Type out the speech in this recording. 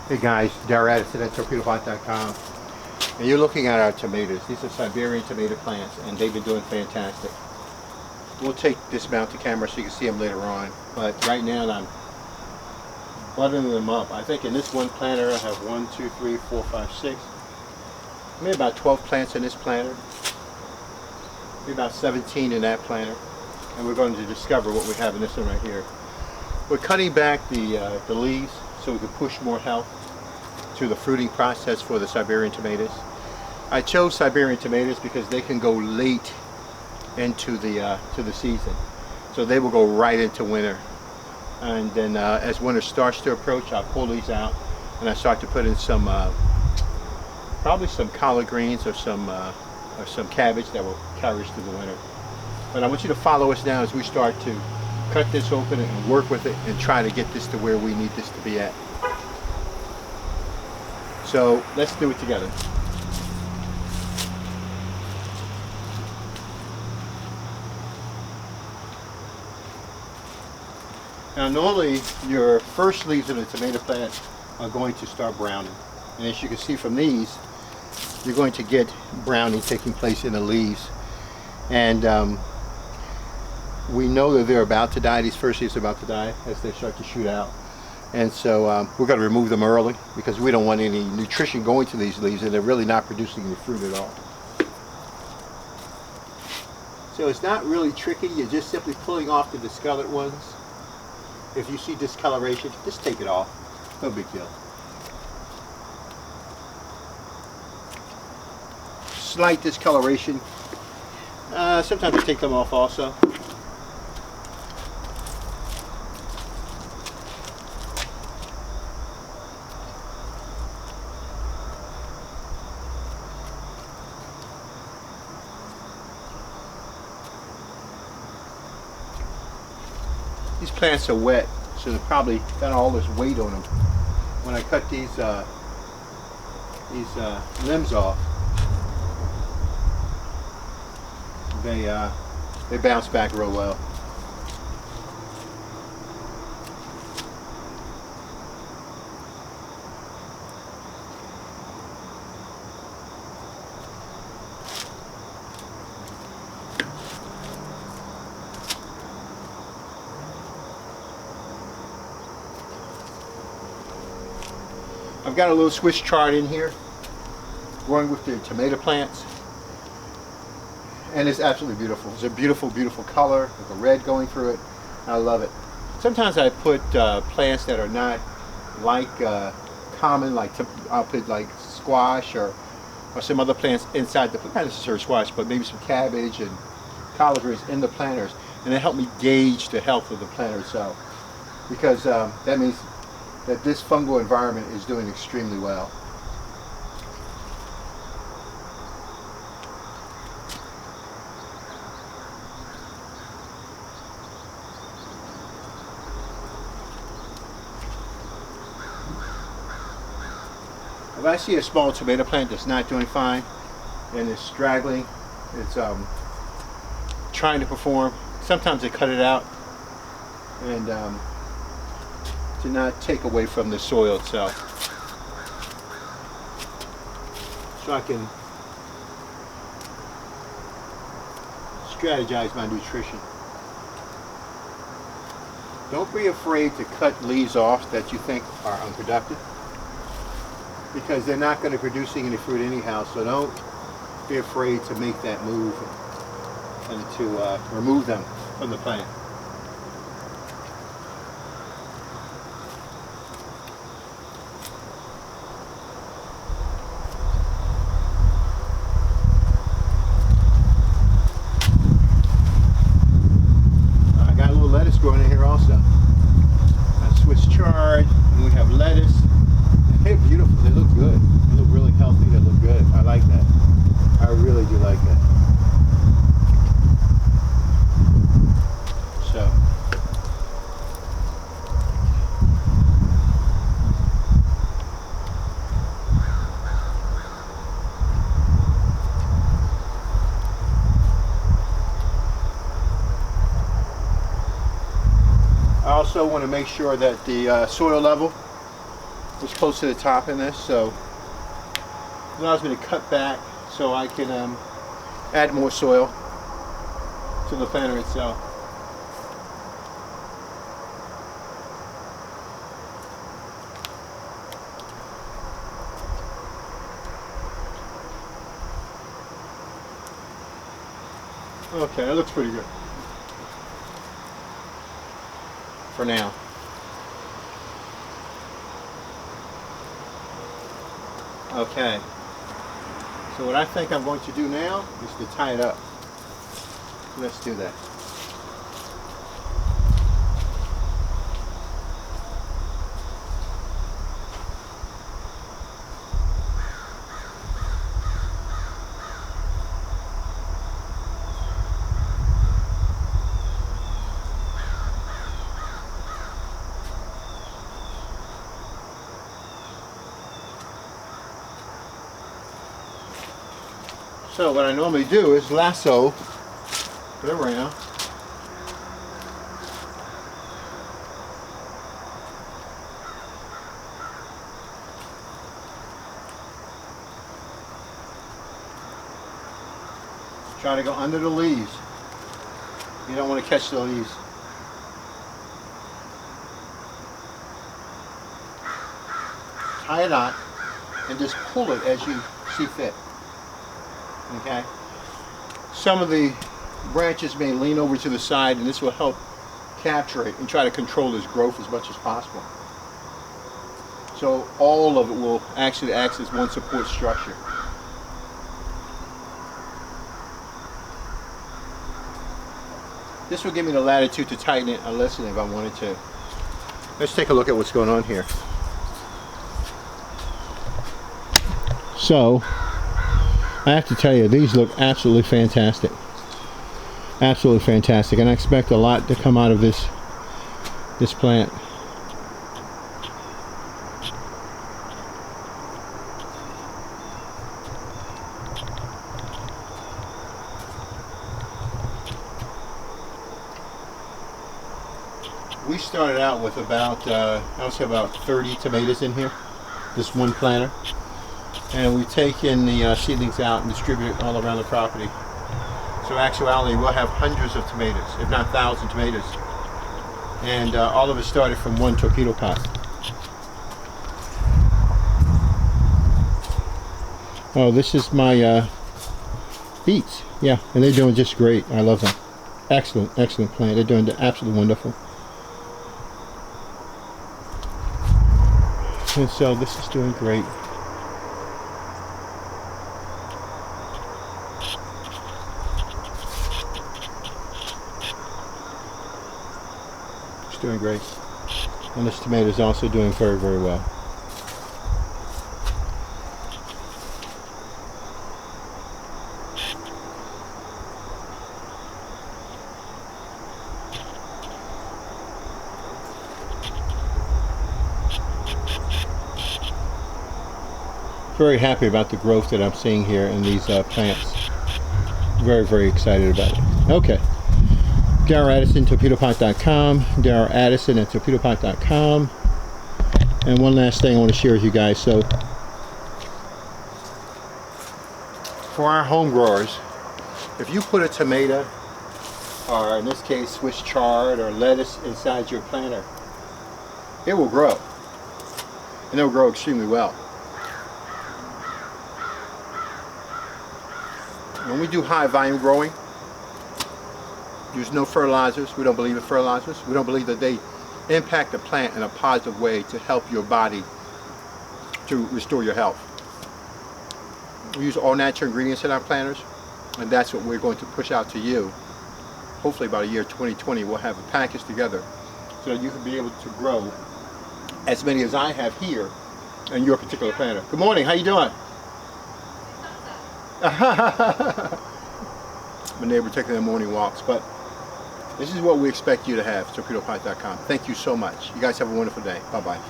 Hey guys, Darrell at torpedobot.com, and you're looking at our tomatoes. These are Siberian tomato plants, and they've been doing fantastic. We'll take this mount to camera so you can see them later on, but right now I'm buttering them up. I think in this one planter I have 1, 2, 3, 4, 5, 6, maybe about 12 plants in this planter, maybe about 17 in that planter, and we're going to discover what we have in this one right here. We're cutting back the leaves so we can push more health to the fruiting process for the Siberian tomatoes. I chose Siberian tomatoes because they can go late into the season, so they will go right into winter. And then as winter starts to approach, I'll pull these out and I start to put in some probably some collard greens or some cabbage that will carry us through the winter. But I want you to follow us now as we start to cut this open and work with it and try to get this to where we need this to be at. So let's do it together. Now normally your first leaves of the tomato plant are going to start browning, and as you can see from these, you're going to get browning taking place in the leaves. And we know that they're about to die. These first leaves are about to die as they start to shoot out. And so we're going to remove them early because we don't want any nutrition going to these leaves, and they're really not producing any fruit at all. So it's not really tricky. You're just simply pulling off the discolored ones. If you see discoloration, just take it off. No big deal. Slight discoloration. Sometimes I take them off also. These plants are wet, so they're probably got all this weight on them. When I cut these limbs off, they bounce back real well. I've got a little Swiss chard in here, growing with the tomato plants, and it's absolutely beautiful. It's a beautiful, beautiful color with the red going through it. I love it. Sometimes I put plants that are not like common, like I'll put like squash or some other plants inside the, not necessarily squash, but maybe some cabbage and collard greens in the planters, and it helped me gauge the health of the planter itself, because that means that this fungal environment is doing extremely well. If I see a small tomato plant that's not doing fine and it's straggling, it's trying to perform, sometimes I cut it out and to not take away from the soil itself, so I can strategize my nutrition. Don't be afraid to cut leaves off that you think are unproductive, because they're not going to produce any fruit anyhow, so don't be afraid to make that move and to remove them from the plant. Lettuce growing in here also. Swiss chard, and we have lettuce. They're beautiful. They look good. They look really healthy. They look good. I like that. I really do like that. So, I also want to make sure that the soil level was close to the top in this, so it allows me to cut back so I can add more soil to the planter itself. Okay, that looks pretty good for now. Okay, so what I think I'm going to do now is to tie it up. Let's do that. So what I normally do is lasso it around. Try to go under the leaves. You don't want to catch the leaves. Tie it on and just pull it as you see fit. Okay. Some of the branches may lean over to the side, and this will help capture it and try to control its growth as much as possible. So all of it will actually act as one support structure. This will give me the latitude to tighten it or lessen it if I wanted to. Let's take a look at what's going on here. So I have to tell you, these look absolutely fantastic. Absolutely fantastic. And I expect a lot to come out of this plant. We started out with about, I would say about 30 tomatoes in here. This one planter. And we've taken the seedlings out and distributed it all around the property. So in actuality, we'll have hundreds of tomatoes, if not thousands of tomatoes. And all of it started from one torpedo pot. Oh, this is my beets. Yeah, and they're doing just great. I love them. Excellent, excellent plant. They're doing absolutely wonderful. And so this is doing great. Doing great, and this tomato is also doing very, very well. Very happy about the growth that I'm seeing here in these plants. Very, very excited about it. Okay. Darryl Addison, torpedopot.com. Darryl Addison at torpedopot.com. And one last thing I want to share with you guys. So, for our home growers, if you put a tomato, or in this case Swiss chard or lettuce inside your planter, it will grow. And it will grow extremely well. When we do high volume growing, use no fertilizers. We don't believe in fertilizers. We don't believe that they impact the plant in a positive way to help your body to restore your health. We use all natural ingredients in our planters, and that's what we're going to push out to you. Hopefully by the year 2020 we'll have a package together so that you can be able to grow as many as I have here in your particular planter. Good morning, how you doing? My neighbor taking their morning walks, but this is what we expect you to have, torpedopot.com. Thank you so much. You guys have a wonderful day. Bye-bye.